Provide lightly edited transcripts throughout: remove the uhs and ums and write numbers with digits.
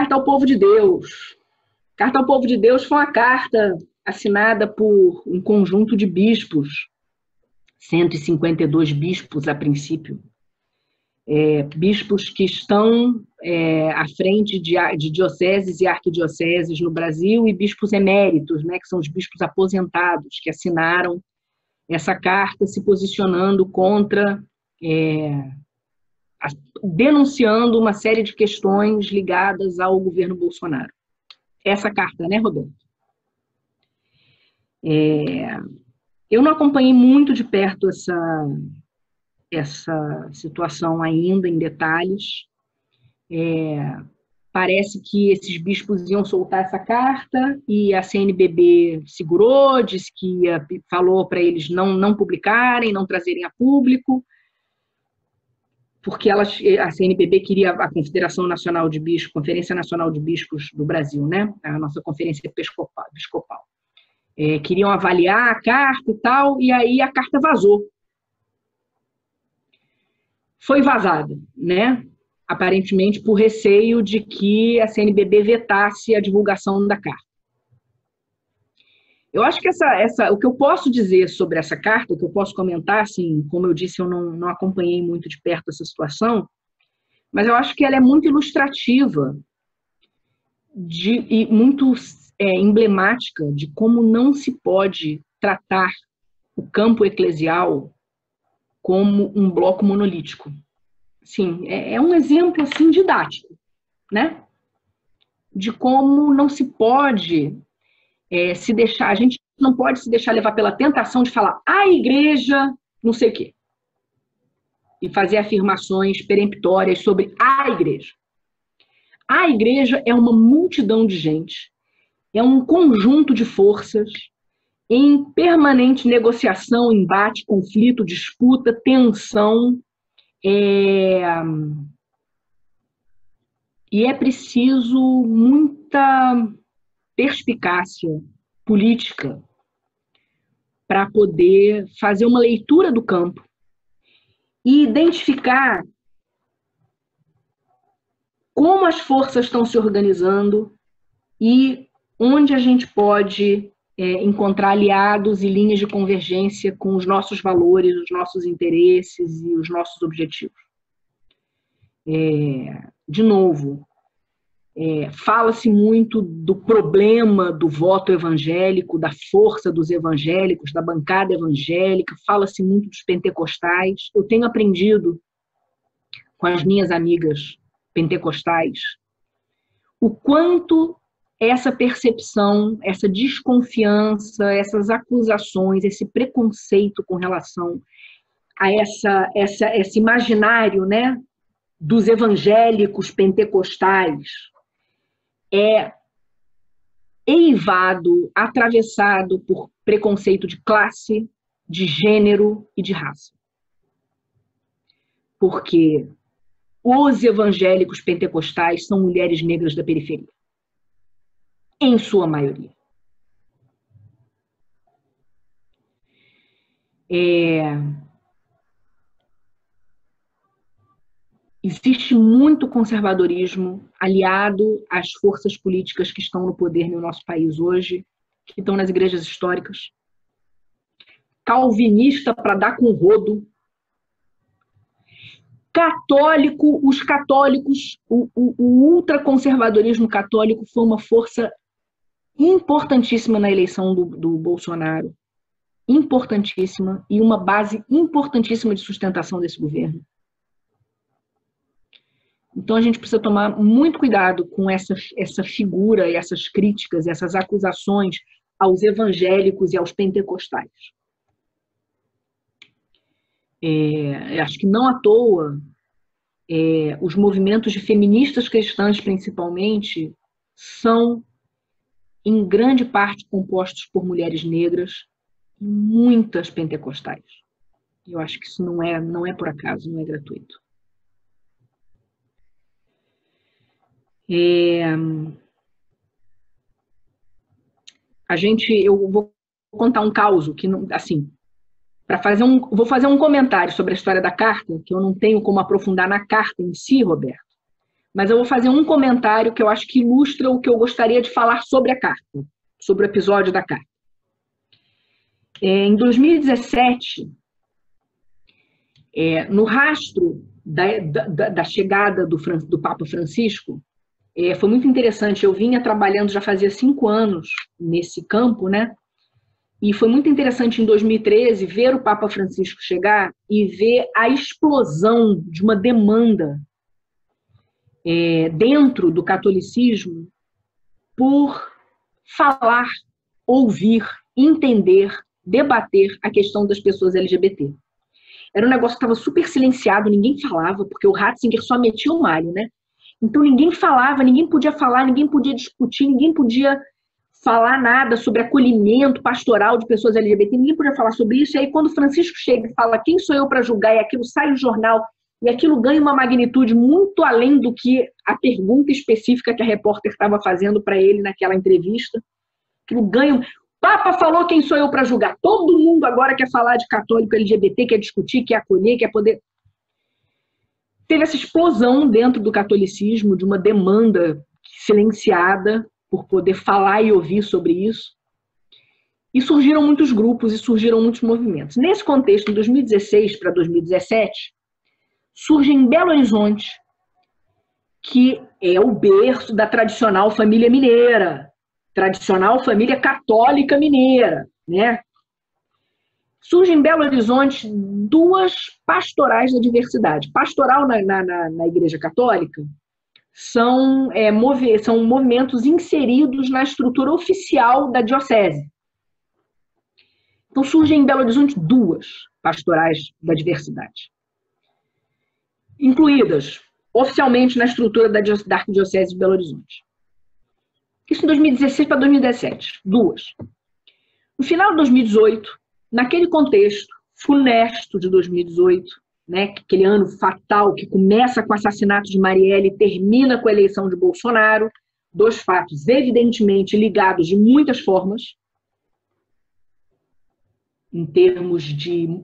Carta ao Povo de Deus. Carta ao Povo de Deus foi uma carta assinada por um conjunto de bispos, 152 bispos a princípio, bispos que estão à frente de dioceses e arquidioceses no Brasil e bispos eméritos, né, que são os bispos aposentados, que assinaram essa carta se posicionando contra, denunciando uma série de questões ligadas ao governo Bolsonaro. Essa carta, né, Roberto? Eu não acompanhei muito de perto essa situação ainda em detalhes. Parece que esses bispos iam soltar essa carta e a CNBB segurou, disse que falou para eles não publicarem, não trazerem a público, porque a CNBB queria a Confederação Nacional de Bispos, Conferência Nacional de Bispos do Brasil, né? A nossa conferência episcopal. Queriam avaliar a carta e tal, e aí a carta vazou. Foi vazada, né? Aparentemente por receio de que a CNBB vetasse a divulgação da carta. Eu acho que o que eu posso dizer sobre essa carta, o que eu posso comentar, assim, como eu disse, eu não acompanhei muito de perto essa situação, mas eu acho que ela é muito ilustrativa e muito emblemática de como não se pode tratar o campo eclesial como um bloco monolítico. Sim, é um exemplo assim didático, né? De como não se pode se deixar, a gente não pode se deixar levar pela tentação de falar a igreja, não sei o quê, e fazer afirmações peremptórias sobre a igreja. A igreja é uma multidão de gente, é um conjunto de forças em permanente negociação, embate, conflito, disputa, tensão, e é preciso muita perspicácia política para poder fazer uma leitura do campo e identificar como as forças estão se organizando e onde a gente pode encontrar aliados e linhas de convergência com os nossos valores, os nossos interesses e os nossos objetivos. De novo, fala-se muito do problema do voto evangélico, da força dos evangélicos, da bancada evangélica, fala-se muito dos pentecostais. Eu tenho aprendido com as minhas amigas pentecostais o quanto essa percepção, essa desconfiança, essas acusações, esse preconceito com relação a esse imaginário, né, dos evangélicos pentecostais é eivado, atravessado por preconceito de classe, de gênero e de raça. Porque os evangélicos pentecostais são mulheres negras da periferia, em sua maioria. Existe muito conservadorismo aliado às forças políticas que estão no poder no nosso país hoje, que estão nas igrejas históricas. Calvinista para dar com rodo. Católico, os católicos, o ultraconservadorismo católico foi uma força importantíssima na eleição do Bolsonaro. Importantíssima e uma base importantíssima de sustentação desse governo. Então, a gente precisa tomar muito cuidado com essa figura e essas críticas, essas acusações aos evangélicos e aos pentecostais. Acho que não à toa os movimentos de feministas cristãs, principalmente, são, em grande parte, compostos por mulheres negras e muitas pentecostais. Eu acho que isso não é por acaso, não é gratuito. Eu vou contar um caso que, assim, vou fazer um comentário sobre a história da carta, que eu não tenho como aprofundar na carta em si, Roberto, mas eu vou fazer um comentário que eu acho que ilustra o que eu gostaria de falar sobre a carta, sobre o episódio da carta. Em 2017, no rastro da chegada do Papa Francisco, foi muito interessante. Eu vinha trabalhando, já fazia 5 anos nesse campo, né? E foi muito interessante em 2013 ver o Papa Francisco chegar e ver a explosão de uma demanda dentro do catolicismo por falar, ouvir, entender, debater a questão das pessoas LGBT. Era um negócio que estava super silenciado, ninguém falava, porque o Ratzinger só metia o malho, né? Então ninguém falava, ninguém podia falar, ninguém podia discutir, ninguém podia falar nada sobre acolhimento pastoral de pessoas LGBT, ninguém podia falar sobre isso. E aí quando Francisco chega e fala quem sou eu para julgar, e aquilo sai no jornal, e aquilo ganha uma magnitude muito além do que a pergunta específica que a repórter estava fazendo para ele naquela entrevista. Aquilo ganha... O Papa falou quem sou eu para julgar. Todo mundo agora quer falar de católico LGBT, quer discutir, quer acolher, quer poder... Teve essa explosão dentro do catolicismo de uma demanda silenciada por poder falar e ouvir sobre isso. E surgiram muitos grupos e surgiram muitos movimentos. Nesse contexto, em 2016 para 2017, surge em Belo Horizonte, que é o berço da tradicional família mineira, tradicional família católica mineira, né? Surge em Belo Horizonte 2 pastorais da diversidade. Pastoral na Igreja Católica são movimentos inseridos na estrutura oficial da diocese. Então surgem em Belo Horizonte 2 pastorais da diversidade, incluídas oficialmente na estrutura da Arquidiocese de Belo Horizonte. Isso em 2016 para 2017, 2. No final de 2018, naquele contexto funesto de 2018, né, aquele ano fatal que começa com o assassinato de Marielle e termina com a eleição de Bolsonaro, 2 fatos evidentemente ligados de muitas formas, em termos de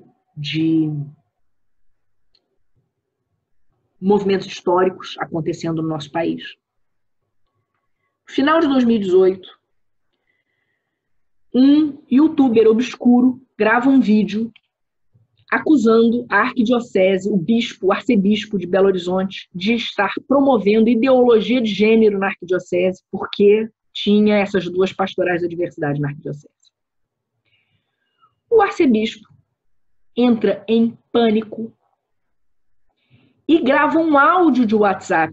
movimentos históricos acontecendo no nosso país. No final de 2018, um youtuber obscuro grava um vídeo acusando a arquidiocese, o arcebispo de Belo Horizonte, de estar promovendo ideologia de gênero na arquidiocese, porque tinha essas 2 pastorais da diversidade na arquidiocese. O arcebispo entra em pânico e grava um áudio de WhatsApp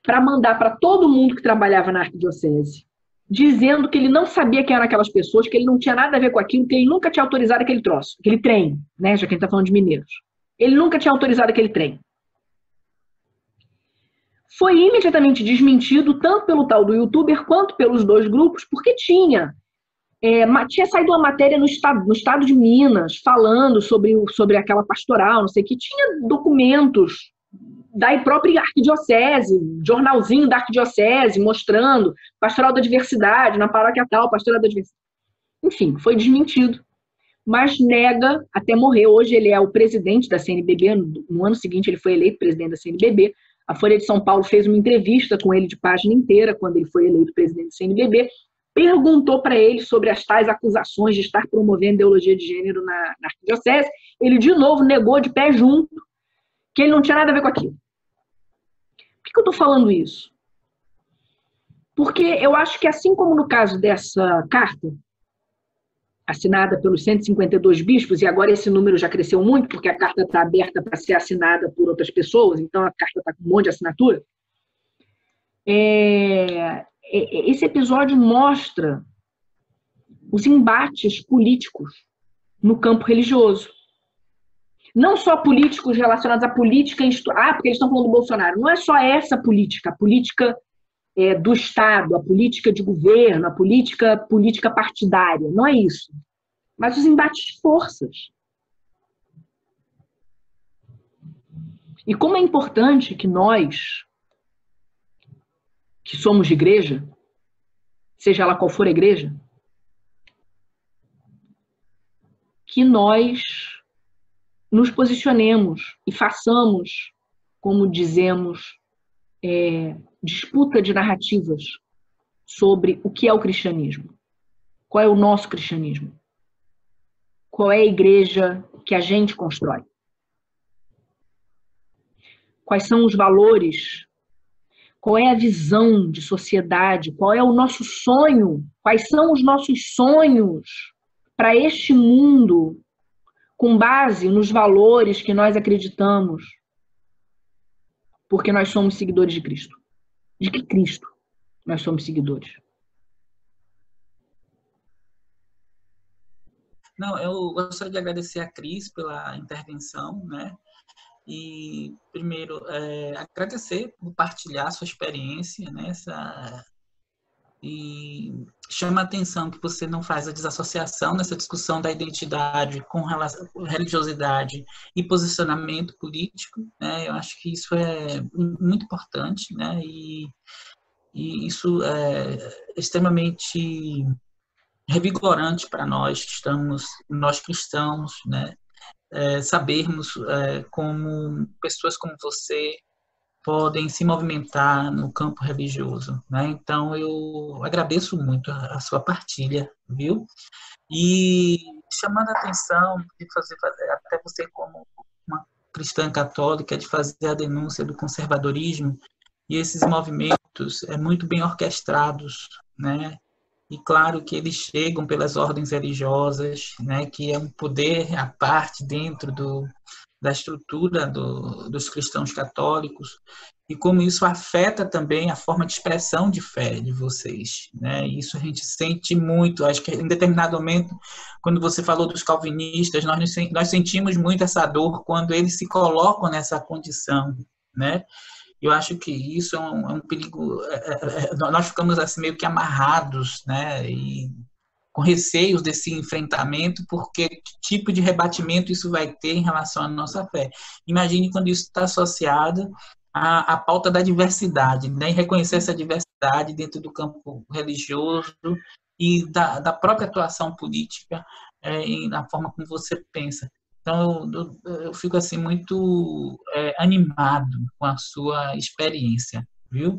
para mandar para todo mundo que trabalhava na arquidiocese, dizendo que ele não sabia quem eram aquelas pessoas, que ele não tinha nada a ver com aquilo, que ele nunca tinha autorizado aquele troço, aquele trem, né? Já que a gente está falando de mineiros. Ele nunca tinha autorizado aquele trem. Foi imediatamente desmentido, tanto pelo tal do youtuber, quanto pelos 2 grupos, porque tinha saído uma matéria no estado de Minas, falando sobre aquela pastoral, não sei o que, tinha documentos da própria arquidiocese, jornalzinho da arquidiocese, mostrando pastoral da diversidade, na paróquia tal, pastoral da diversidade. Enfim, foi desmentido, mas nega até morrer. Hoje ele é o presidente da CNBB, no ano seguinte ele foi eleito presidente da CNBB. A Folha de São Paulo fez uma entrevista com ele de página inteira, quando ele foi eleito presidente da CNBB, perguntou para ele sobre as tais acusações de estar promovendo ideologia de gênero na arquidiocese. Ele, de novo, negou de pé junto que ele não tinha nada a ver com aquilo. Por que eu estou falando isso? Porque eu acho que, assim como no caso dessa carta, assinada pelos 152 bispos, e agora esse número já cresceu muito, porque a carta está aberta para ser assinada por outras pessoas, então a carta está com um monte de assinatura, esse episódio mostra os embates políticos no campo religioso. Não só políticos relacionados à política, porque eles estão falando do Bolsonaro. Não é só essa política, a política do Estado, a política de governo, a política partidária. Não é isso. Mas os embates de forças. E como é importante que nós, que somos de igreja, seja lá qual for a igreja, que nós nos posicionemos e façamos, como dizemos disputa de narrativas sobre o que é o cristianismo. Qual é o nosso cristianismo? Qual é a igreja que a gente constrói? Quais são os valores? Qual é a visão de sociedade? Qual é o nosso sonho? Quais são os nossos sonhos para este mundo com base nos valores que nós acreditamos? Porque nós somos seguidores de Cristo. De que Cristo nós somos seguidores? Não, eu gostaria de agradecer a Cris pela intervenção, né? E, primeiro, agradecer por partilhar sua experiência, né? E chama a atenção que você não faz a desassociação nessa discussão da identidade com relação à religiosidade e posicionamento político, né? Eu acho que isso é muito importante, né? E isso é extremamente revigorante para nós que estamos, nós cristãos, né? Sabermos como pessoas como você podem se movimentar no campo religioso, né? Então eu agradeço muito a sua partilha, viu? E chamando a atenção de fazer até você como uma cristã católica de fazer a denúncia do conservadorismo e esses movimentos muito bem orquestrados, né? E claro que eles chegam pelas ordens religiosas, né, que é um poder à parte dentro da estrutura dos cristãos católicos, e como isso afeta também a forma de expressão de fé de vocês. Né? Isso a gente sente muito. Acho que em determinado momento, quando você falou dos calvinistas, nós sentimos muito essa dor quando eles se colocam nessa condição. Né? Eu acho que isso é um perigo. Nós ficamos assim meio que amarrados, né? E com receios desse enfrentamento, porque que tipo de rebatimento isso vai ter em relação à nossa fé. Imagine quando isso está associado à pauta da diversidade, né? E reconhecer essa diversidade dentro do campo religioso e da própria atuação política na forma como você pensa. Então, eu fico assim muito animado com a sua experiência, viu?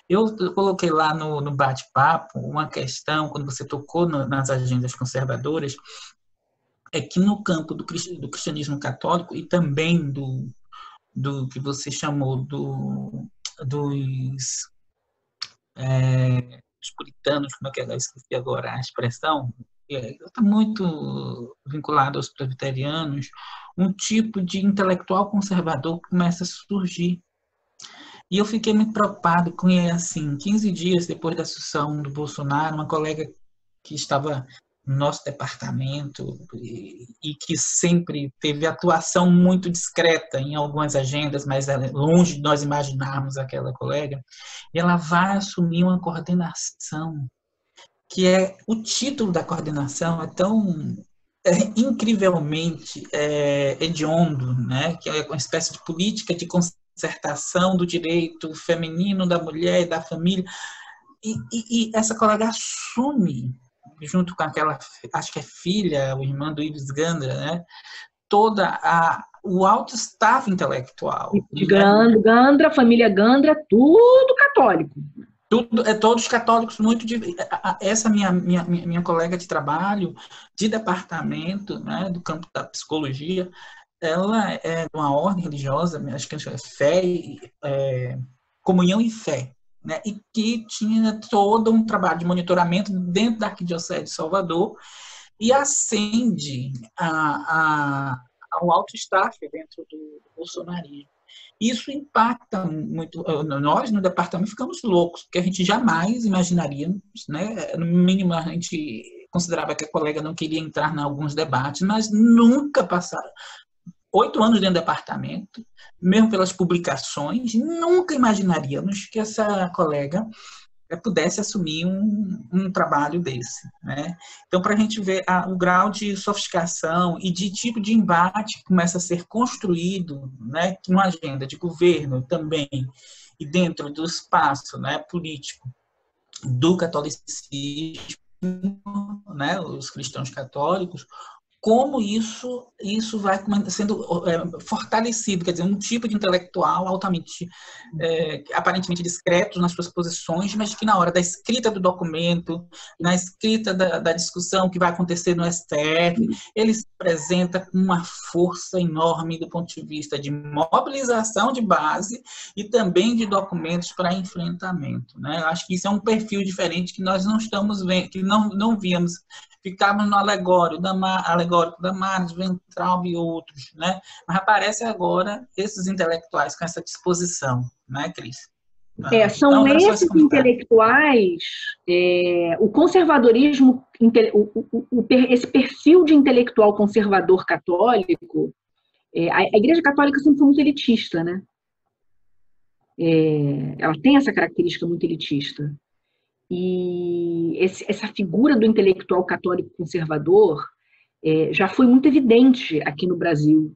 Eu coloquei lá no bate-papo uma questão, quando você tocou nas agendas conservadoras, é que no campo do cristianismo católico e também do que você chamou dos os puritanos, como é que eu esqueci agora a expressão, está muito vinculado aos presbiterianos, um tipo de intelectual conservador que começa a surgir. E eu fiquei muito preocupado com, assim, 15 dias depois da assunção do Bolsonaro, uma colega que estava no nosso departamento e que sempre teve atuação muito discreta em algumas agendas, mas longe de nós imaginarmos aquela colega, e ela vai assumir uma coordenação, que o título da coordenação é tão incrivelmente hediondo, né? Que é uma espécie de política de concertação do direito feminino, da mulher e da família, e essa colega assume, junto com aquela, acho que é filha ou irmã do Ives Gandra, né? O alto staff intelectual. De Gandra, família Gandra, tudo católico. Todos católicos muito. Essa minha colega de trabalho, de departamento, né, do campo da psicologia, ela é de uma ordem religiosa, acho que é fé, comunhão e fé, né, e que tinha todo um trabalho de monitoramento dentro da Arquidiocese de Salvador e ascende ao alto staff dentro do bolsonarismo. Isso impacta muito. Nós, no departamento, ficamos loucos, porque a gente jamais imaginaríamos, né? No mínimo, a gente considerava que a colega não queria entrar em alguns debates, mas nunca passaram. 8 anos dentro do departamento, mesmo pelas publicações, nunca imaginaríamos que essa colega pudesse assumir um trabalho desse. Né? Então, para a gente ver o grau de sofisticação e de tipo de embate que começa a ser construído, né, numa agenda de governo também, e dentro do espaço, né, político do catolicismo, né, os cristãos católicos, como isso vai sendo fortalecido, quer dizer, um tipo de intelectual altamente, aparentemente discreto nas suas posições, mas que na hora da escrita do documento, na escrita da discussão que vai acontecer no STF, ele se apresenta com uma força enorme do ponto de vista de mobilização de base e também de documentos para enfrentamento, né? Eu acho que isso é um perfil diferente que nós não estamos vendo, que não víamos. Ficávamos no alegórico da Marx, Weintraub e outros, né? Mas aparece agora esses intelectuais com essa disposição, né, Cris? São esses intelectuais, o conservadorismo, esse perfil de intelectual conservador católico, a Igreja Católica sempre foi muito elitista, né? Ela tem essa característica muito elitista. E essa figura do intelectual católico conservador já foi muito evidente aqui no Brasil.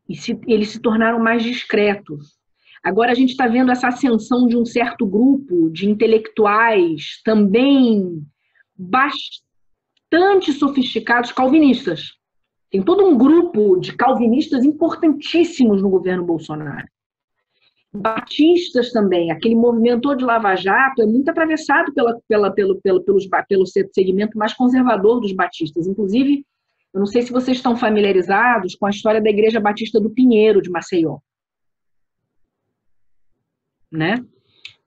E eles se tornaram mais discretos. Agora a gente está vendo essa ascensão de um certo grupo de intelectuais também bastante sofisticados calvinistas. Tem todo um grupo de calvinistas importantíssimos no governo Bolsonaro. Batistas também, aquele movimento de Lava Jato é muito atravessado pelo segmento mais conservador dos batistas. Inclusive, eu não sei se vocês estão familiarizados com a história da Igreja Batista do Pinheiro, de Maceió. Né?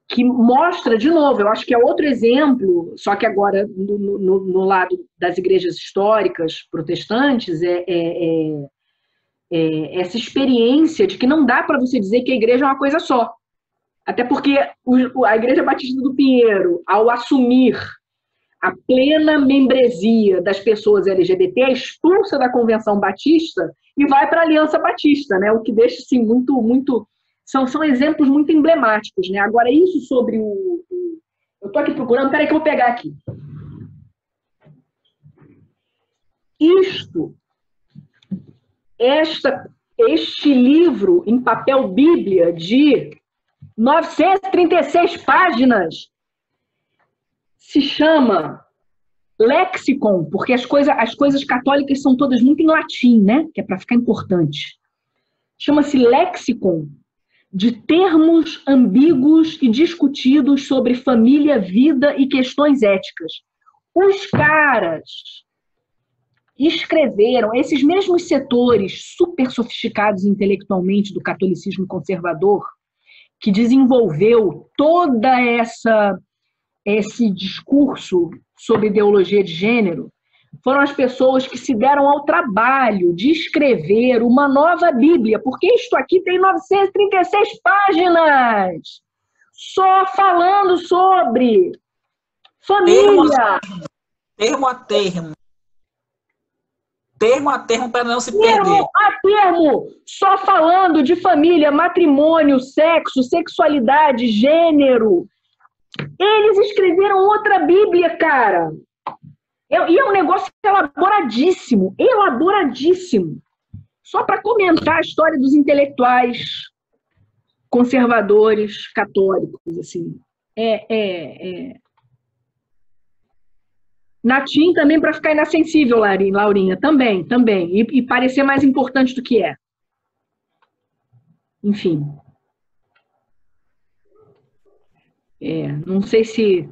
Que mostra, de novo, eu acho que é outro exemplo, só que agora no lado das igrejas históricas protestantes, essa experiência de que não dá para você dizer que a igreja é uma coisa só. Até porque a Igreja Batista do Pinheiro, ao assumir a plena membresia das pessoas LGBT, é expulsa da Convenção Batista e vai para a Aliança Batista, né? O que deixa assim, muito... São exemplos muito emblemáticos, né? Agora, isso sobre eu estou aqui procurando, peraí que eu vou pegar aqui. Este livro em papel bíblia de 936 páginas se chama Lexicon, porque as coisas católicas são todas muito em latim, né? Que é para ficar importante. Chama-se Lexicon de termos ambíguos e discutidos sobre família, vida e questões éticas. Os caras escreveram, esses mesmos setores super sofisticados intelectualmente do catolicismo conservador, que desenvolveu toda esse discurso sobre ideologia de gênero, foram as pessoas que se deram ao trabalho de escrever uma nova Bíblia, porque isto aqui tem 936 páginas, só falando sobre família. Termo a termo. Termo a termo para não se perder. Termo a termo, só falando de família, matrimônio, sexo, sexualidade, gênero. Eles escreveram outra Bíblia, cara. E é um negócio elaboradíssimo, elaboradíssimo. Só para comentar a história dos intelectuais conservadores católicos, assim. Natim também para ficar inassensível, Laurinha, também. E parecer mais importante do que é. Enfim. Não sei se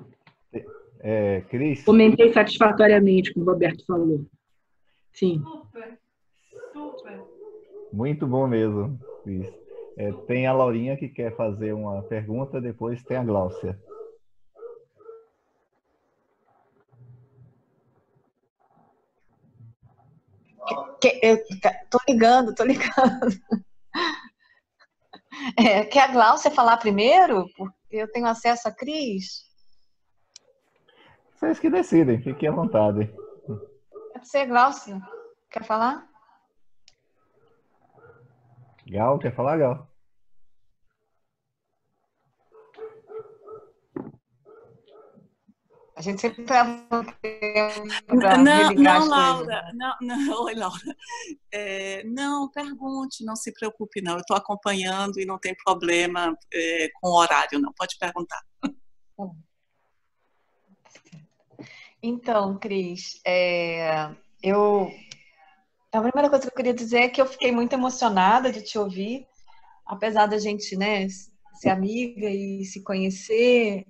Cris, comentei satisfatoriamente com o Roberto falou. Sim. Super. muito bom mesmo, Cris. Tem a Laurinha que quer fazer uma pergunta, depois tem a Gláucia. Tô ligando. Quer a Gláucia falar primeiro? Porque eu tenho acesso a Cris. Vocês que decidem, fiquem à vontade. Pode ser, Gláucia. Quer falar? Gal, quer falar, Gal? A gente sempre leva um tempo para Não, religar as Laura. coisas. Não, oi, Laura. Não, pergunte, não se preocupe, não. Eu estou acompanhando e não tem problema com o horário, não. Pode perguntar. Então, Cris, eu A primeira coisa que eu queria dizer é que eu fiquei muito emocionada de te ouvir, apesar da gente, né, ser amiga e se conhecer.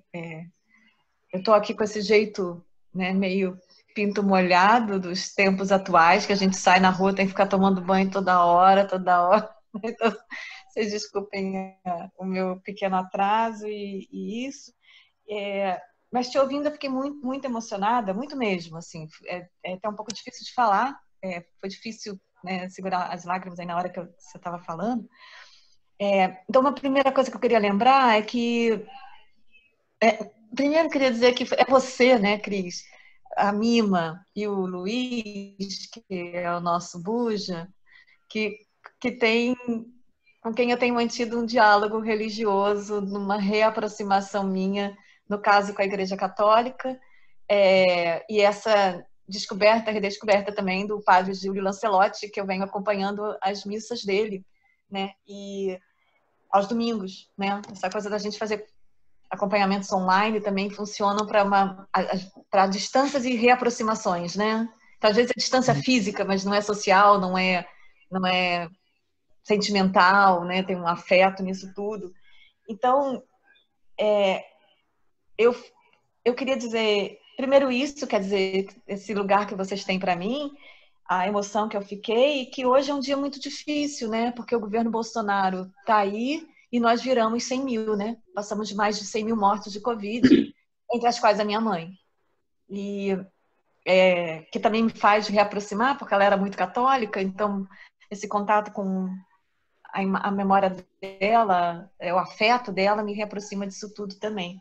Eu estou aqui com esse jeito, né, meio pinto molhado dos tempos atuais, que a gente sai na rua, tem que ficar tomando banho toda hora, toda hora. Então, vocês desculpem o meu pequeno atraso e isso. Mas te ouvindo, eu fiquei muito, muito emocionada, muito mesmo, assim. É até um pouco difícil de falar, foi difícil, né, segurar as lágrimas aí na hora que você estava falando. Então, uma primeira coisa que eu queria lembrar é que primeiro, eu queria dizer que é você, né, Cris? A Mima e o Luiz, que é o nosso Buja, que, que tem, com quem eu tenho mantido um diálogo religioso, numa reaproximação minha, no caso com a Igreja Católica, e essa descoberta, redescoberta também do padre Júlio Lancelotti, que eu venho acompanhando as missas dele, né, e aos domingos, né, essa coisa da gente fazer acompanhamentos online também funcionam para distâncias e reaproximações, né? Então, às vezes é distância física, mas não é social, não é sentimental, né? Tem um afeto nisso tudo. Então, eu queria dizer, primeiro isso, quer dizer, esse lugar que vocês têm para mim, a emoção que eu fiquei, e que hoje é um dia muito difícil, né? Porque o governo Bolsonaro está aí e nós viramos 100 mil, né? Passamos de mais de 100 mil mortos de Covid, entre as quais a minha mãe. E que também me faz reaproximar, porque ela era muito católica, então esse contato com a memória dela, o afeto dela, me reaproxima disso tudo também,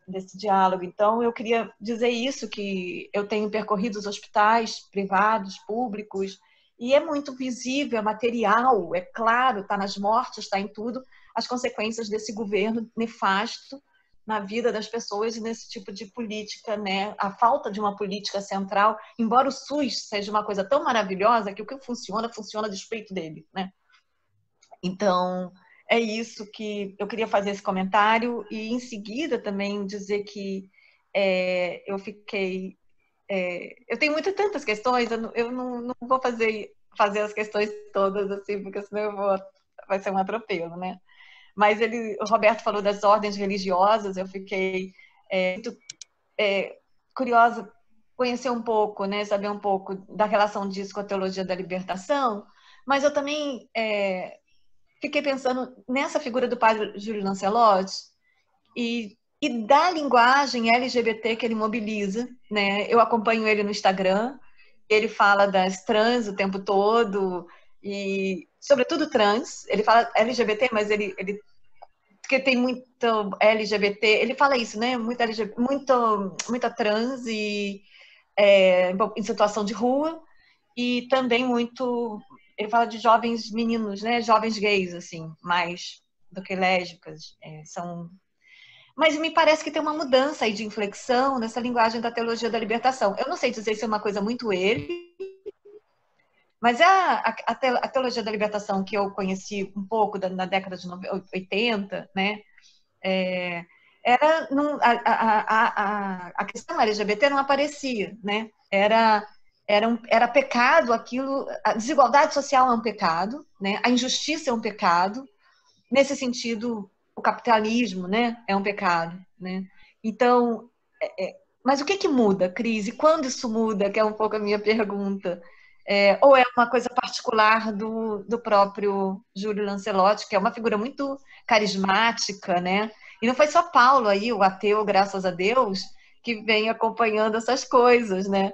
desse diálogo. Então, eu queria dizer isso, que eu tenho percorrido os hospitais privados, públicos, e é muito visível, é material, é claro, está nas mortes, está em tudo, as consequências desse governo nefasto na vida das pessoas e nesse tipo de política, né? A falta de uma política central, embora o SUS seja uma coisa tão maravilhosa que o que funciona, funciona a despeito dele, né? Então, é isso que eu queria fazer esse comentário e, em seguida, também dizer que eu fiquei... eu tenho tantas questões, eu não vou fazer as questões todas, assim, porque senão vai ser um atropelo, né? Mas o Roberto falou das ordens religiosas, eu fiquei muito curiosa, conhecer um pouco, né? Saber um pouco da relação disso com a teologia da libertação, mas eu também... fiquei pensando nessa figura do padre Júlio Lancelotti e da linguagem LGBT que ele mobiliza, né? Eu acompanho ele no Instagram, ele fala das trans o tempo todo e, sobretudo, trans. Ele fala LGBT, mas ele porque tem muito LGBT, ele fala isso, né? Muita trans e em situação de rua e também muito... Ele fala de jovens meninos, né? Jovens gays, assim, mais do que lésbicas. Mas me parece que tem uma mudança aí de inflexão nessa linguagem da teologia da libertação. Eu não sei dizer se é uma coisa muito ele, mas a teologia da libertação que eu conheci um pouco na década de 80, né? A questão LGBT não aparecia, né? Era pecado aquilo, a desigualdade social é um pecado, né? A injustiça é um pecado, nesse sentido o capitalismo, né, é um pecado, né? Então, mas o que muda, Cris? E quando isso muda, que é um pouco a minha pergunta? Ou é uma coisa particular do próprio Júlio Lancelotti, que é uma figura muito carismática, né? E não foi só Paulo aí, o ateu, graças a Deus, que vem acompanhando essas coisas, né?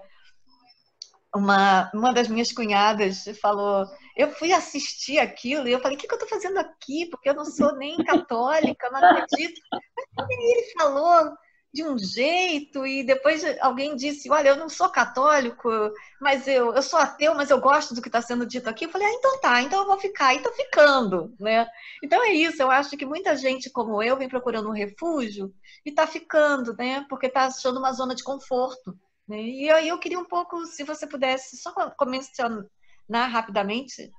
Uma das minhas cunhadas falou, eu fui assistir aquilo e eu falei, o que eu estou fazendo aqui? Porque eu não sou nem católica, não acredito. Mas ele falou de um jeito e depois alguém disse, olha, eu não sou católico, mas eu sou ateu, mas eu gosto do que está sendo dito aqui. Eu falei, então tá, então eu vou ficar, e estou ficando, né? Então é isso, eu acho que muita gente como eu vem procurando um refúgio e está ficando, né? Porque está achando uma zona de conforto. E aí eu queria um pouco, se você pudesse só mencionar rapidamente,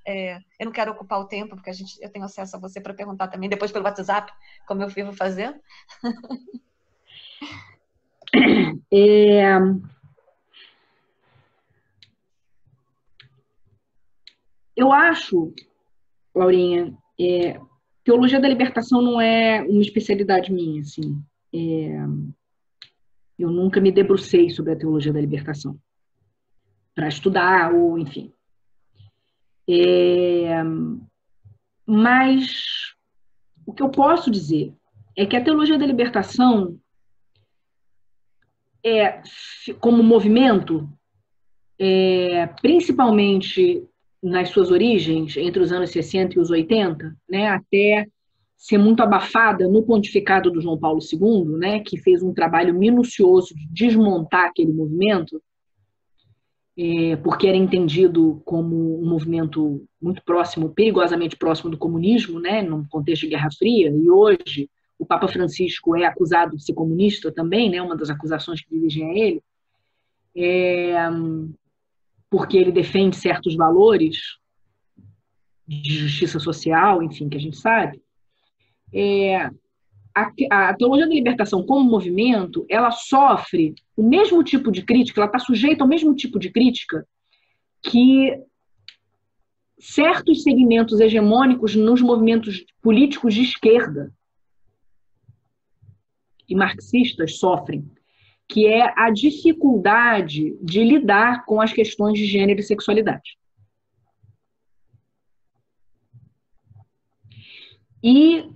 eu não quero ocupar o tempo, porque eu tenho acesso a você para perguntar também, depois pelo WhatsApp, como eu vivo fazendo. Eu acho, Laurinha, teologia da libertação não é uma especialidade minha, assim. Eu nunca me debrucei sobre a teologia da libertação para estudar, ou enfim. Mas o que eu posso dizer é que a teologia da libertação como movimento, principalmente nas suas origens, entre os anos 60 e os 80, né, até ser muito abafada no pontificado do João Paulo II, né, que fez um trabalho minucioso de desmontar aquele movimento, porque era entendido como um movimento muito próximo, perigosamente próximo do comunismo, né, num contexto de Guerra Fria, e hoje o Papa Francisco é acusado de ser comunista também, né, uma das acusações que dirigem a ele, porque ele defende certos valores de justiça social, enfim, que a gente sabe. A teologia da libertação como movimento, ela sofre o mesmo tipo de crítica, ela está sujeita ao mesmo tipo de crítica que certos segmentos hegemônicos nos movimentos políticos de esquerda e marxistas sofrem, que é a dificuldade de lidar com as questões de gênero e sexualidade. E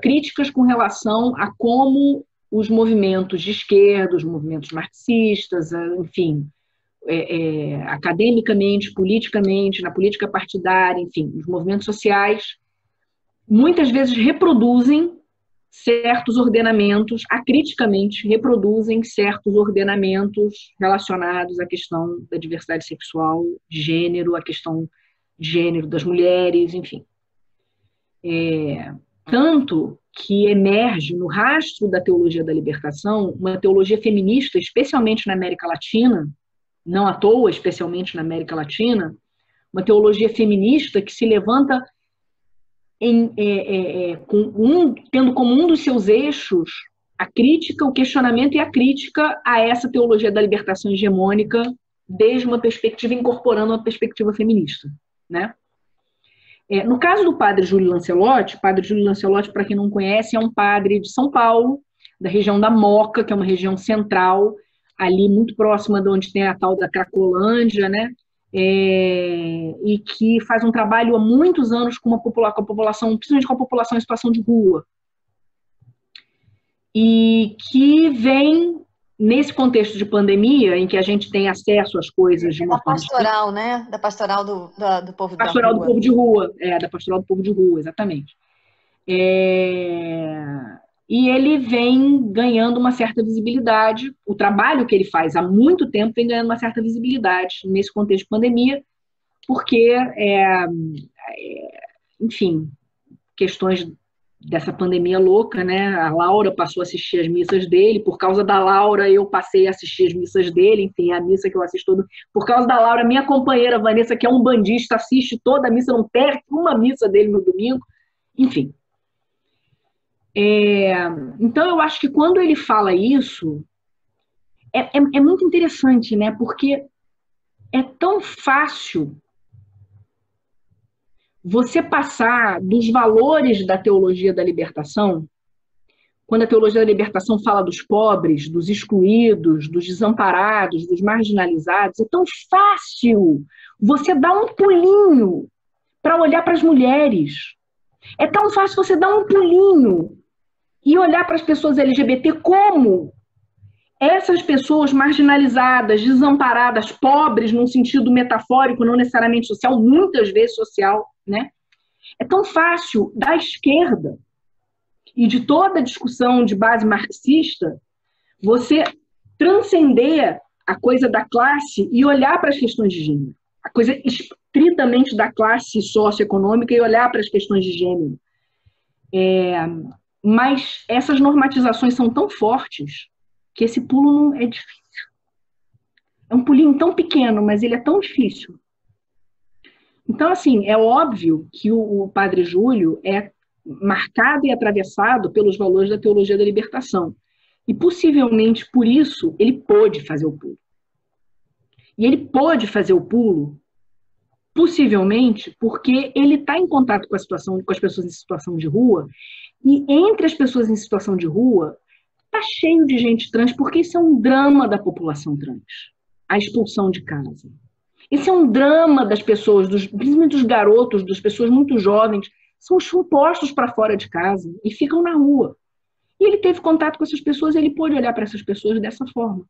críticas com relação a como os movimentos de esquerda, os movimentos marxistas, enfim, academicamente, politicamente, na política partidária, enfim, os movimentos sociais, muitas vezes reproduzem certos ordenamentos, acriticamente reproduzem certos ordenamentos relacionados à questão da diversidade sexual, de gênero, a questão de gênero das mulheres, enfim. Tanto que emerge no rastro da teologia da libertação uma teologia feminista, especialmente na América Latina, não à toa, especialmente na América Latina, uma teologia feminista que se levanta tendo como um dos seus eixos a crítica, o questionamento e a crítica a essa teologia da libertação hegemônica desde uma perspectiva, incorporando uma perspectiva feminista, né? No caso do padre Júlio Lancelotti, para quem não conhece, é um padre de São Paulo, da região da Moca, que é uma região central, ali muito próxima de onde tem a tal da Cracolândia, né? E que faz um trabalho há muitos anos com a população, principalmente com a população em situação de rua. E que vem, nesse contexto de pandemia, em que a gente tem acesso às coisas de uma forma... Da pastoral, né? Da pastoral do povo da pastoral rua. Do povo de rua, da pastoral do povo de rua, exatamente. E ele vem ganhando uma certa visibilidade, o trabalho que ele faz há muito tempo vem ganhando uma certa visibilidade nesse contexto de pandemia, porque, enfim, questões dessa pandemia louca, né? A Laura passou a assistir as missas dele, por causa da Laura eu passei a assistir as missas dele, enfim, a missa que eu assisto por causa da Laura, minha companheira Vanessa, que é umbandista, assiste toda a missa, não perde uma missa dele no domingo, enfim. Então eu acho que quando ele fala isso, é muito interessante, né? Porque é tão fácil você passar dos valores da teologia da libertação, quando a teologia da libertação fala dos pobres, dos excluídos, dos desamparados, dos marginalizados, é tão fácil você dar um pulinho para olhar para as mulheres. É tão fácil você dar um pulinho e olhar para as pessoas LGBT como essas pessoas marginalizadas, desamparadas, pobres, num sentido metafórico, não necessariamente social, muitas vezes social, né? É tão fácil da esquerda e de toda a discussão de base marxista você transcender a coisa da classe e olhar para as questões de gênero, a coisa estritamente da classe socioeconômica e olhar para as questões de gênero. Mas essas normatizações são tão fortes que esse pulo não é difícil. É um pulinho tão pequeno, mas ele é tão difícil. Então, assim, é óbvio que o padre Júlio é marcado e atravessado pelos valores da teologia da libertação. E, possivelmente, por isso, ele pôde fazer o pulo. E ele pôde fazer o pulo possivelmente porque ele está em contato com as pessoas em situação de rua, e entre as pessoas em situação de rua está cheio de gente trans, porque isso é um drama da população trans, a expulsão de casa. Esse é um drama das pessoas, principalmente dos garotos, das pessoas muito jovens, são postos para fora de casa e ficam na rua. E ele teve contato com essas pessoas, ele pôde olhar para essas pessoas dessa forma.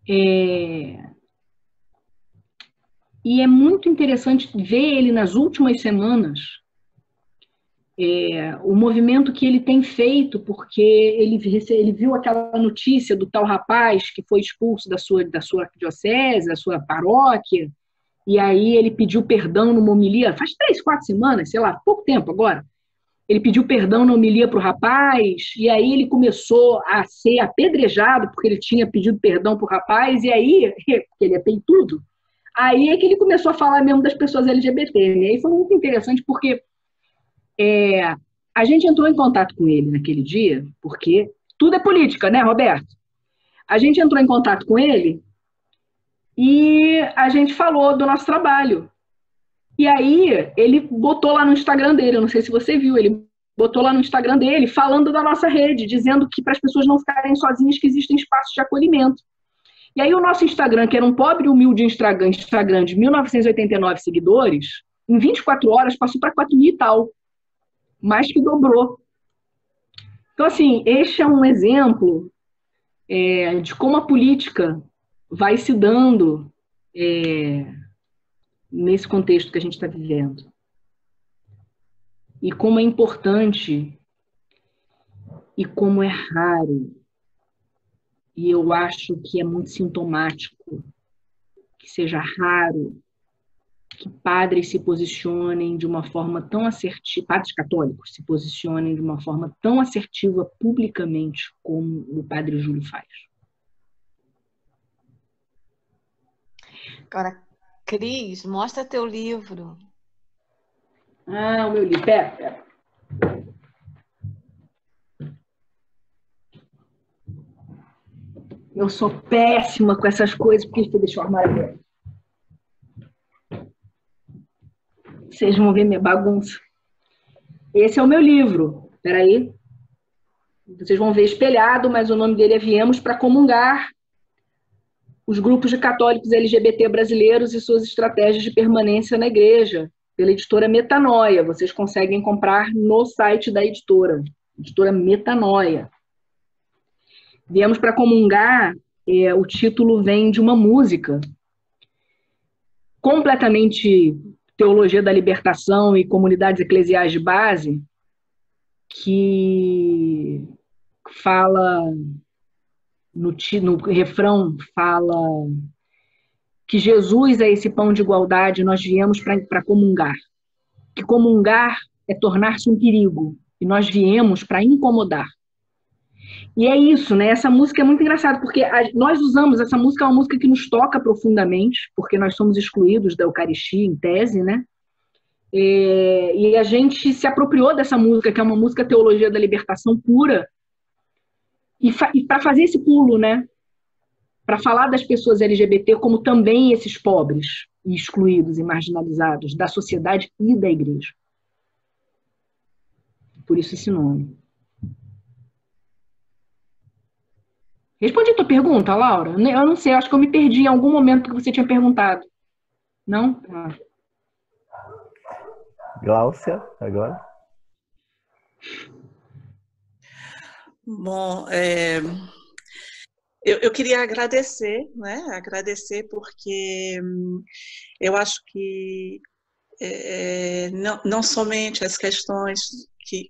E é muito interessante ver ele nas últimas semanas, o movimento que ele tem feito, porque ele viu aquela notícia do tal rapaz que foi expulso da sua diocese, da sua paróquia, e aí ele pediu perdão numa homilia, faz 3, 4 semanas, sei lá, pouco tempo agora. Ele pediu perdão na homilia para o rapaz, e aí ele começou a ser apedrejado porque ele tinha pedido perdão para o rapaz, e aí, porque ele é peitudo, aí é que ele começou a falar mesmo das pessoas LGBT, né? E foi muito interessante porque a gente entrou em contato com ele naquele dia, porque tudo é política, né, Roberto? A gente entrou em contato com ele e a gente falou do nosso trabalho. E aí ele botou lá no Instagram dele, eu não sei se você viu, ele botou lá no Instagram dele falando da nossa rede, dizendo que para as pessoas não ficarem sozinhas que existem espaços de acolhimento. E aí o nosso Instagram, que era um pobre, humilde Instagram de 1989 seguidores, em 24 horas passou para 4.000 e tal. Mais que dobrou. Então, assim, este é um exemplo de como a política vai se dando nesse contexto que a gente está vivendo. E como é importante e como é raro. E eu acho que é muito sintomático que seja raro que padres se posicionem de uma forma tão assertiva, padres católicos se posicionem de uma forma tão assertiva publicamente como o padre Júlio faz. Agora, Cris, mostra teu livro. Ah, o meu livro. Pera. Eu sou péssima com essas coisas, porque você deixou o armário aberto. Vocês vão ver minha bagunça. Esse é o meu livro. Espera aí. Vocês vão ver espelhado, mas o nome dele é Viemos para Comungar, os grupos de católicos LGBT brasileiros e suas estratégias de permanência na igreja, pela editora Metanoia. Vocês conseguem comprar no site da editora Metanoia. Viemos para Comungar, o título vem de uma música completamente Teologia da Libertação e Comunidades Eclesiais de Base, que fala, no refrão, fala que Jesus é esse pão de igualdade, nós viemos para comungar. Que comungar é tornar-se um perigo, e nós viemos para incomodar. E é isso, né? Essa música é muito engraçada, porque nós usamos, essa música é uma música que nos toca profundamente, porque nós somos excluídos da Eucaristia, em tese, né? E a gente se apropriou dessa música, que é uma música Teologia da Libertação pura, e para fazer esse pulo, né? Para falar das pessoas LGBT como também esses pobres, e excluídos e marginalizados da sociedade e da igreja. Por isso esse nome. Respondi a tua pergunta, Laura? Eu não sei, acho que eu me perdi em algum momento que você tinha perguntado. Não? Ah. Gláucia, agora. Bom, eu queria agradecer, né? Agradecer porque eu acho que não somente as questões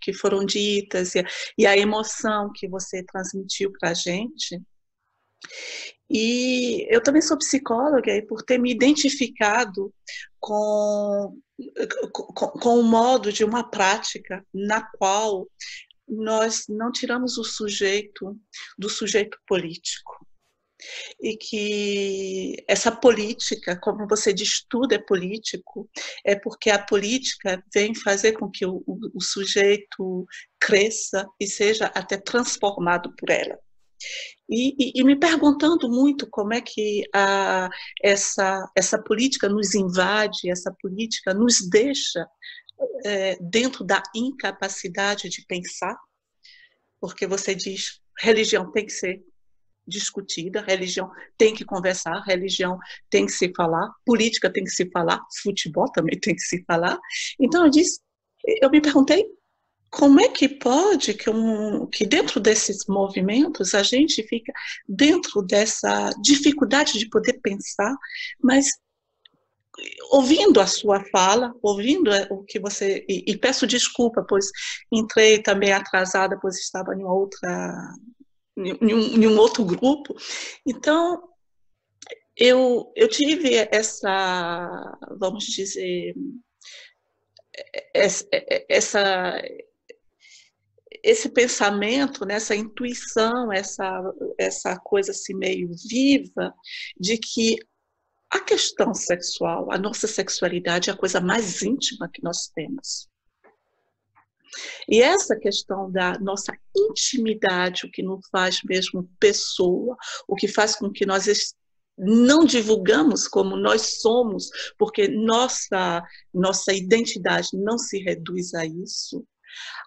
que foram ditas e a emoção que você transmitiu para a gente. E eu também sou psicóloga e por ter me identificado com o modo de uma prática na qual nós não tiramos o sujeito do sujeito político. E que essa política, como você diz, tudo é político, é porque a política vem fazer com que o sujeito cresça e seja até transformado por ela. E me perguntando muito como é que essa política nos invade, essa política nos deixa dentro da incapacidade de pensar, porque você diz, religião tem que ser discutida, religião tem que conversar, religião tem que se falar, política tem que se falar, futebol também tem que se falar. Então eu me perguntei como é que pode que dentro desses movimentos a gente fica dentro dessa dificuldade de poder pensar, mas ouvindo a sua fala, ouvindo o que você... E peço desculpa, pois entrei também atrasada, pois estava em um outro grupo. Então, eu tive essa, vamos dizer, esse pensamento, né, essa intuição, essa coisa assim meio viva, de que a questão sexual, a nossa sexualidade é a coisa mais íntima que nós temos. E essa questão da nossa intimidade, o que nos faz mesmo pessoa, o que faz com que nós não divulgamos como nós somos, porque nossa identidade não se reduz a isso.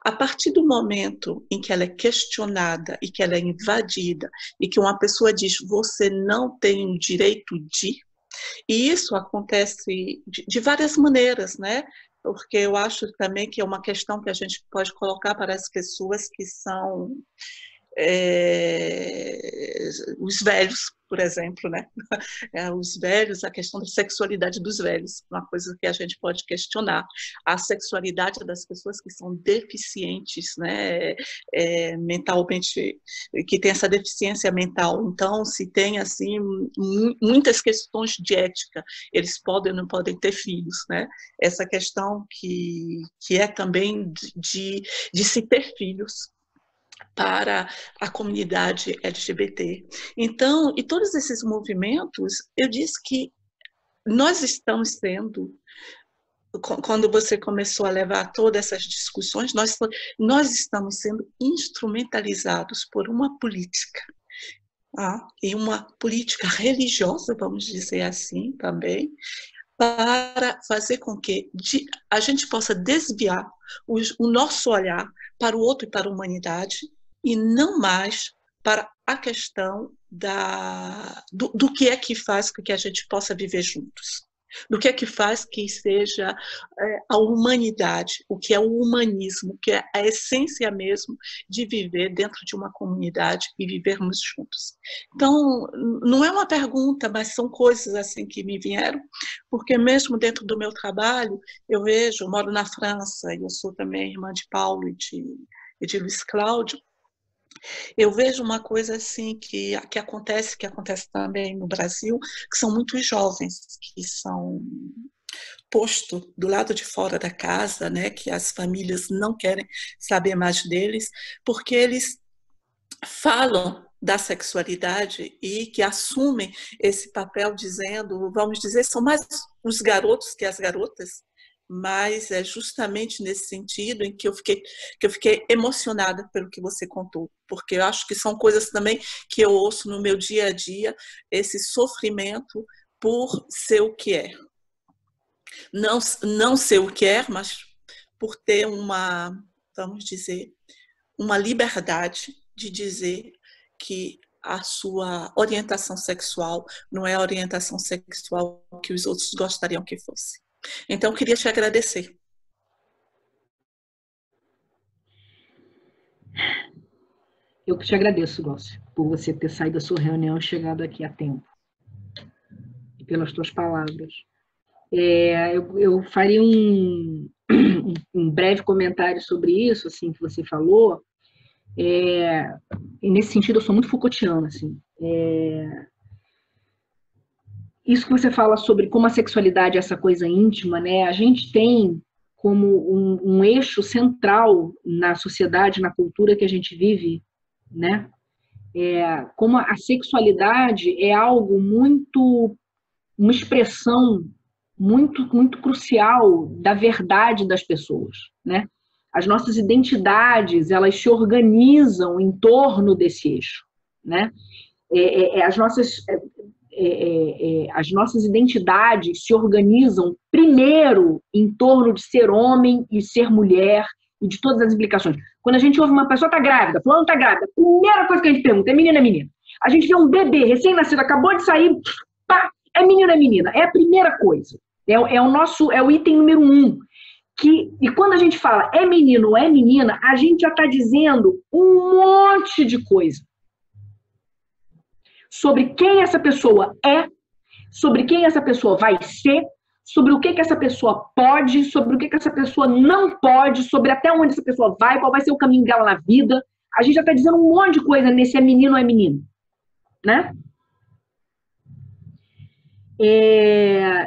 A partir do momento em que ela é questionada e que ela é invadida e que uma pessoa diz, você não tem o direito de... E isso acontece de várias maneiras, né? Porque eu acho também que é uma questão que a gente pode colocar para as pessoas que são os velhos, por exemplo, né? Os velhos, a questão da sexualidade dos velhos, uma coisa que a gente pode questionar. A sexualidade das pessoas que são deficientes, né? Mentalmente, que tem essa deficiência mental. Então, se tem assim muitas questões de ética, eles podem ou não podem ter filhos, né? Essa questão que é também de se ter filhos para a comunidade LGBT. Então, e todos esses movimentos, eu disse que nós estamos sendo, quando você começou a levar todas essas discussões, nós estamos sendo instrumentalizados por uma política, e uma política religiosa, vamos dizer assim também, para fazer com que a gente possa desviar o nosso olhar para o outro e para a humanidade, e não mais para a questão do que é que faz com que a gente possa viver juntos. Do que é que faz que seja a humanidade, o que é o humanismo, que é a essência mesmo de viver dentro de uma comunidade e vivermos juntos. Então, não é uma pergunta, mas são coisas assim que me vieram, porque mesmo dentro do meu trabalho, eu moro na França, e eu sou também irmã de Paulo e de Luiz Cláudio. Eu vejo uma coisa assim que acontece também no Brasil, que são muitos jovens que são postos do lado de fora da casa, né, que as famílias não querem saber mais deles, porque eles falam da sexualidade e que assumem esse papel dizendo, vamos dizer, são mais os garotos que as garotas, mas é justamente nesse sentido em que eu fiquei emocionada pelo que você contou, porque eu acho que são coisas também que eu ouço no meu dia a dia, esse sofrimento por ser o que é. Não ser o que é, mas por ter vamos dizer, uma liberdade de dizer que a sua orientação sexual não é a orientação sexual que os outros gostariam que fosse. Então, eu queria te agradecer. Eu que te agradeço, Glaucia, por você ter saído da sua reunião e chegado aqui a tempo. E pelas tuas palavras. Eu faria um breve comentário sobre isso, assim, que você falou. E nesse sentido, eu sou muito Foucaultiana, assim. Isso que você fala sobre como a sexualidade é essa coisa íntima, né? A gente tem como um eixo central na sociedade, na cultura que a gente vive, né? Como a sexualidade é algo uma expressão muito, muito crucial da verdade das pessoas, né? As nossas identidades, elas se organizam em torno desse eixo, né? As nossas identidades se organizam primeiro em torno de ser homem e ser mulher e de todas as implicações. Quando a gente ouve uma pessoa está grávida, fulano está grávida, a primeira coisa que a gente pergunta é menino ou menina? A gente vê um bebê recém-nascido, acabou de sair, pá, é menino ou menina? É a primeira coisa. É o item número 1. E quando a gente fala é menino ou é menina, a gente já está dizendo um monte de coisa sobre quem essa pessoa é, sobre quem essa pessoa vai ser, sobre o que essa pessoa pode, sobre o que essa pessoa não pode, sobre até onde essa pessoa vai, qual vai ser o caminho dela na vida. A gente já está dizendo um monte de coisa nesse é menino ou é menino, né?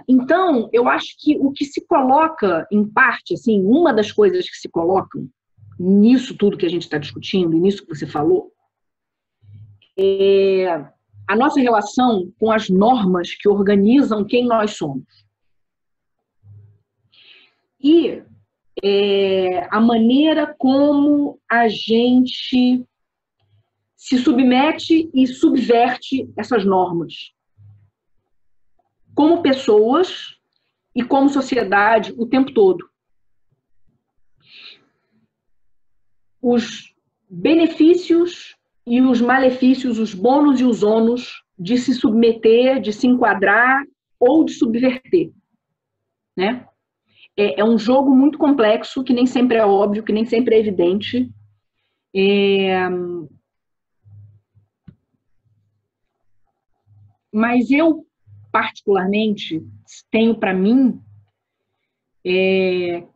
Então, eu acho que o que se coloca, em parte, assim, uma das coisas que se colocam nisso tudo que a gente está discutindo, e nisso que você falou, é a nossa relação com as normas que organizam quem nós somos. E a maneira como a gente se submete e subverte essas normas. Como pessoas e como sociedade o tempo todo. Os benefícios e os malefícios, os bônus e os ônus de se submeter, de se enquadrar ou de subverter, né? É um jogo muito complexo, que nem sempre é óbvio, que nem sempre é evidente. Mas eu, particularmente, tenho para mim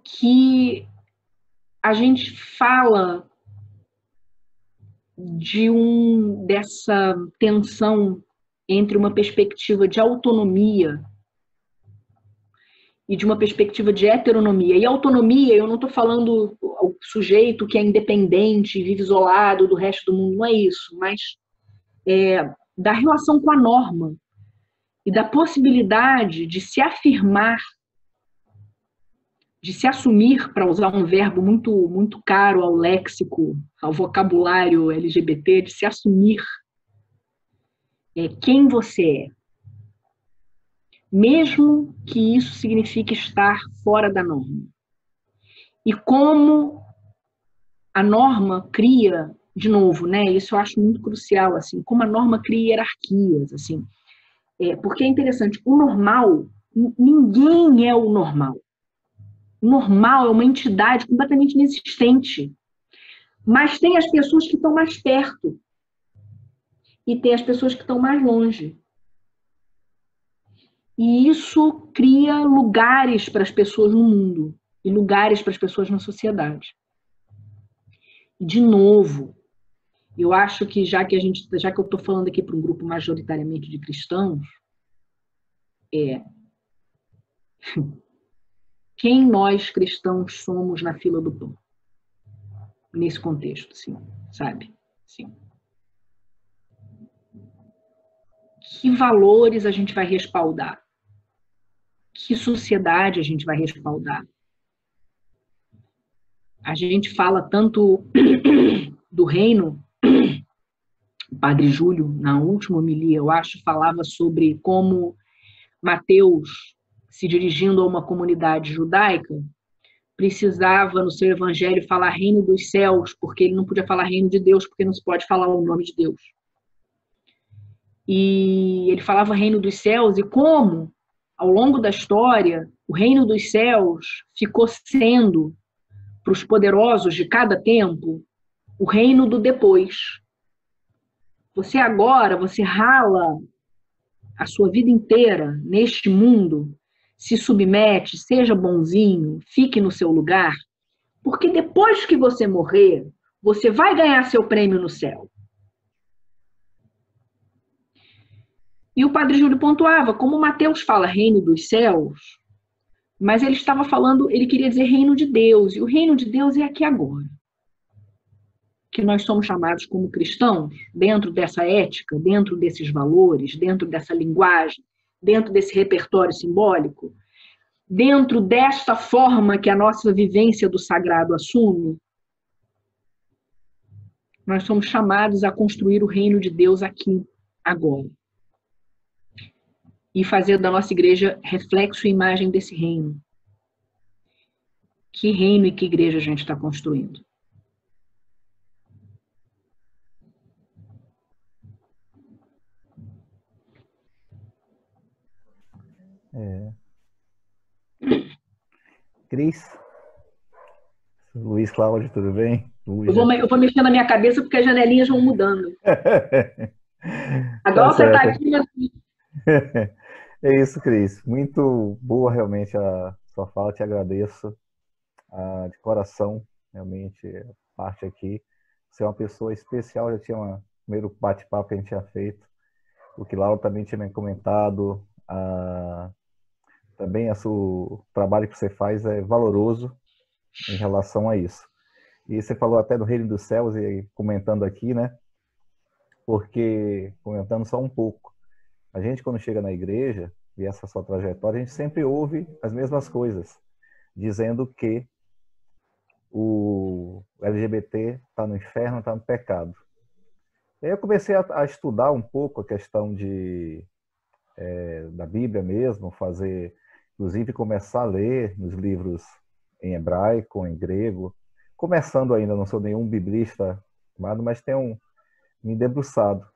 que a gente fala dessa tensão entre uma perspectiva de autonomia e de uma perspectiva de heteronomia. E autonomia, eu não estou falando o sujeito que é independente, vive isolado do resto do mundo, não é isso, mas da relação com a norma e da possibilidade de se afirmar, de se assumir, para usar um verbo muito, muito caro ao léxico, ao vocabulário LGBT, de se assumir quem você é. Mesmo que isso signifique estar fora da norma. E como a norma cria, de novo, né, isso eu acho muito crucial, assim, como a norma cria hierarquias, assim, porque é interessante, o normal, ninguém é o normal. O normal é uma entidade completamente inexistente, mas tem as pessoas que estão mais perto e tem as pessoas que estão mais longe. E isso cria lugares para as pessoas no mundo e lugares para as pessoas na sociedade. De novo, eu acho que já que eu estou falando aqui para um grupo majoritariamente de cristãos, quem nós cristãos somos na fila do pão? Nesse contexto, sim, sabe? Sim. Que valores a gente vai respaldar? Que sociedade a gente vai respaldar? A gente fala tanto do reino, o Padre Júlio, na última homilia, eu acho, falava sobre como Mateus, se dirigindo a uma comunidade judaica, precisava, no seu evangelho, falar reino dos céus, porque ele não podia falar reino de Deus, porque não se pode falar o nome de Deus. E ele falava reino dos céus, e como, ao longo da história, o reino dos céus ficou sendo, para os poderosos de cada tempo, o reino do depois. Você agora, você rala a sua vida inteira neste mundo, se submete, seja bonzinho, fique no seu lugar, porque depois que você morrer, você vai ganhar seu prêmio no céu. E o Padre Júlio pontuava, como Mateus fala reino dos céus, mas ele estava falando, ele queria dizer reino de Deus, e o reino de Deus é aqui agora. Que nós somos chamados como cristãos, dentro dessa ética, dentro desses valores, dentro dessa linguagem, dentro desse repertório simbólico, dentro desta forma que a nossa vivência do sagrado assume, Nós somos chamados a construir o reino de Deus aqui, agora. E fazer da nossa igreja reflexo e imagem desse reino. Que reino e que igreja a gente está construindo? Cris? Luiz Cláudio, tudo bem? Eu vou mexer na minha cabeça porque as janelinhas vão mudando. Agora Tá você está certo. aqui assim. É isso, Cris. Muito boa realmente a sua fala, te agradeço de coração, realmente, a parte aqui. Você é uma pessoa especial, já tinha um primeiro bate-papo que a gente tinha feito. O que Laura também tinha me comentado, também o trabalho que você faz é valoroso em relação a isso. E você falou até do reino dos céus, e comentando aqui, né? Porque, comentando só um pouco, a gente quando chega na igreja, e essa sua trajetória, a gente sempre ouve as mesmas coisas, dizendo que o LGBT está no inferno, está no pecado. E aí eu comecei a estudar um pouco a questão da Bíblia mesmo, inclusive começar a ler nos livros em hebraico, em grego, começando ainda, não sou nenhum biblista, mas tenho me debruçado.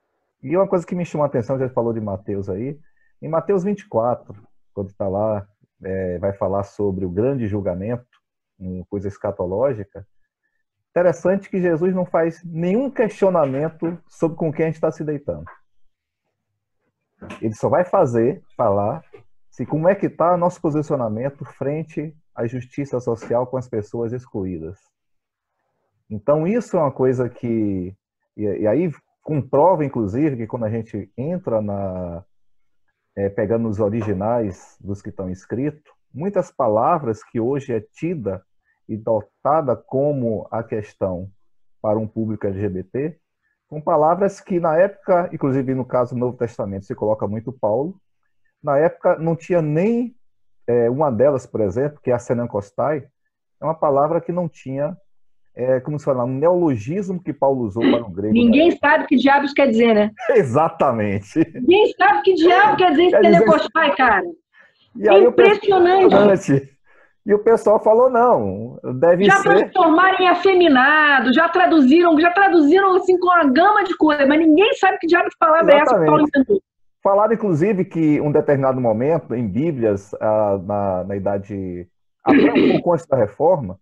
E uma coisa que me chamou a atenção, já falou de Mateus aí, em Mateus 24, quando está lá, vai falar sobre o grande julgamento, uma coisa escatológica, interessante que Jesus não faz nenhum questionamento sobre com quem a gente está se deitando. Ele só vai falar, se como é que está nosso posicionamento frente à justiça social com as pessoas excluídas. Então, isso é uma coisa que... E aí comprova, inclusive, que quando a gente entra pegando os originais dos que estão escritos, muitas palavras que hoje é tida e dotada como a questão para um público LGBT, são palavras que na época, inclusive no caso do Novo Testamento, se coloca muito Paulo, na época não tinha nem uma delas, por exemplo, que é a senankostai, é uma palavra que não tinha, como se fala, um neologismo que Paulo usou para o grego. Ninguém sabe o que diabos quer dizer, né? Exatamente. Ninguém sabe o que diabo quer dizer esse Senankostai, cara. E aí Impressionante. E o pessoal falou, não, deve já ser... Já transformaram em afeminado, já traduziram assim com uma gama de coisas, mas ninguém sabe que diabo de palavra é essa que Paulo inventou. Falaram, inclusive, que em um determinado momento, em Bíblias, na idade... Até um pouco antes da Reforma,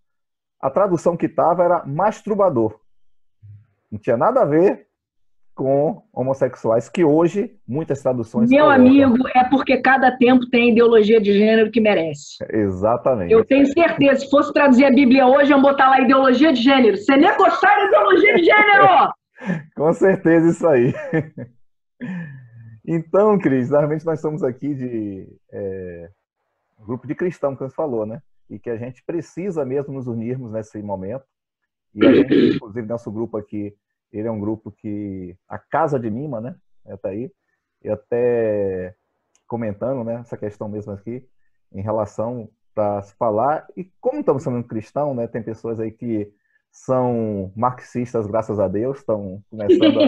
a tradução que estava era masturbador. Não tinha nada a ver com homossexuais, que hoje muitas traduções Meu colocam. amigo, é porque cada tempo tem a ideologia de gênero que merece. Exatamente. Eu tenho certeza, se fosse traduzir a Bíblia hoje, iam botar lá ideologia de gênero. Você nem gostar da ideologia de gênero! Com certeza isso aí. Então, Cris, realmente nós estamos aqui de um grupo de cristãos, que você falou, né? E que a gente precisa mesmo nos unirmos nesse momento. E a gente, inclusive, nosso grupo aqui, ele é um grupo que... A Casa de Mima, né? Tá aí. E até comentando, né? Essa questão mesmo aqui, em relação para se falar. E como estamos sendo cristãos, né? Tem pessoas aí que são marxistas, graças a Deus, estão começando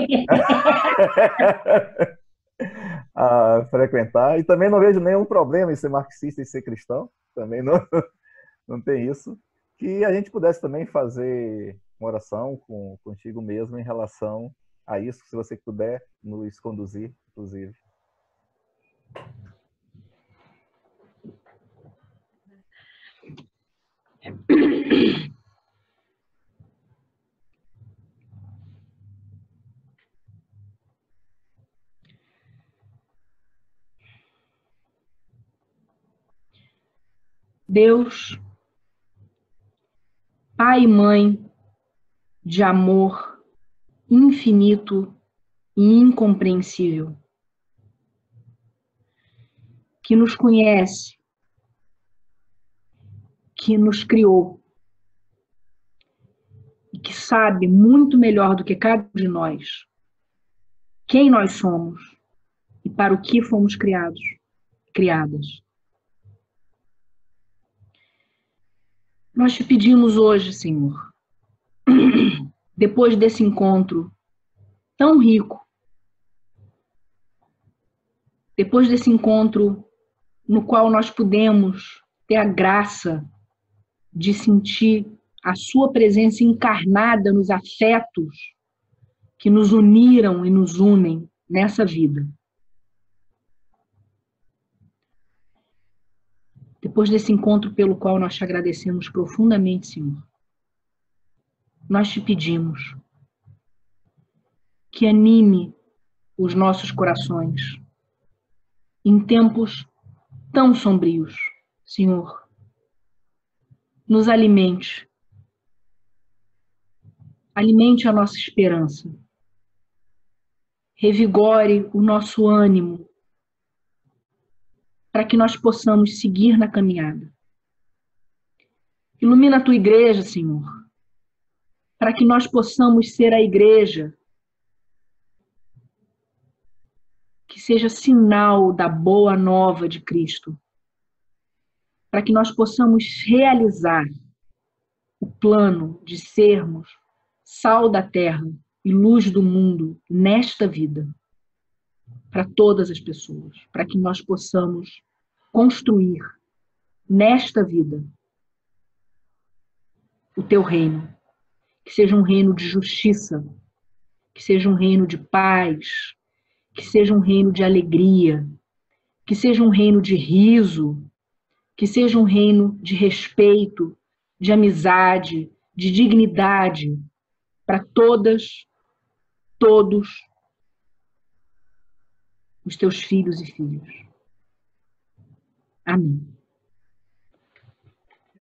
a frequentar. E também não vejo nenhum problema em ser marxista e ser cristão. Também não tem isso. Que a gente pudesse também fazer uma oração contigo mesmo em relação a isso, se você puder nos conduzir, inclusive. Deus, Pai e Mãe de amor infinito e incompreensível, que nos conhece, que nos criou e que sabe muito melhor do que cada um de nós quem nós somos e para o que fomos criadas. Nós te pedimos hoje, Senhor, depois desse encontro tão rico, depois desse encontro no qual nós pudemos ter a graça de sentir a sua presença encarnada nos afetos que nos uniram e nos unem nessa vida. Depois desse encontro pelo qual nós te agradecemos profundamente, Senhor, nós te pedimos que anime os nossos corações em tempos tão sombrios, Senhor. Nos alimente. Alimente a nossa esperança. Revigore o nosso ânimo para que nós possamos seguir na caminhada. Ilumina a tua igreja, Senhor, para que nós possamos ser a igreja que seja sinal da boa nova de Cristo, para que nós possamos realizar o plano de sermos sal da terra e luz do mundo nesta vida, para todas as pessoas, para que nós possamos construir nesta vida o teu reino, que seja um reino de justiça, que seja um reino de paz, que seja um reino de alegria, que seja um reino de riso, que seja um reino de respeito, de amizade, de dignidade para todas, todos os teus filhos e filhas. Amém.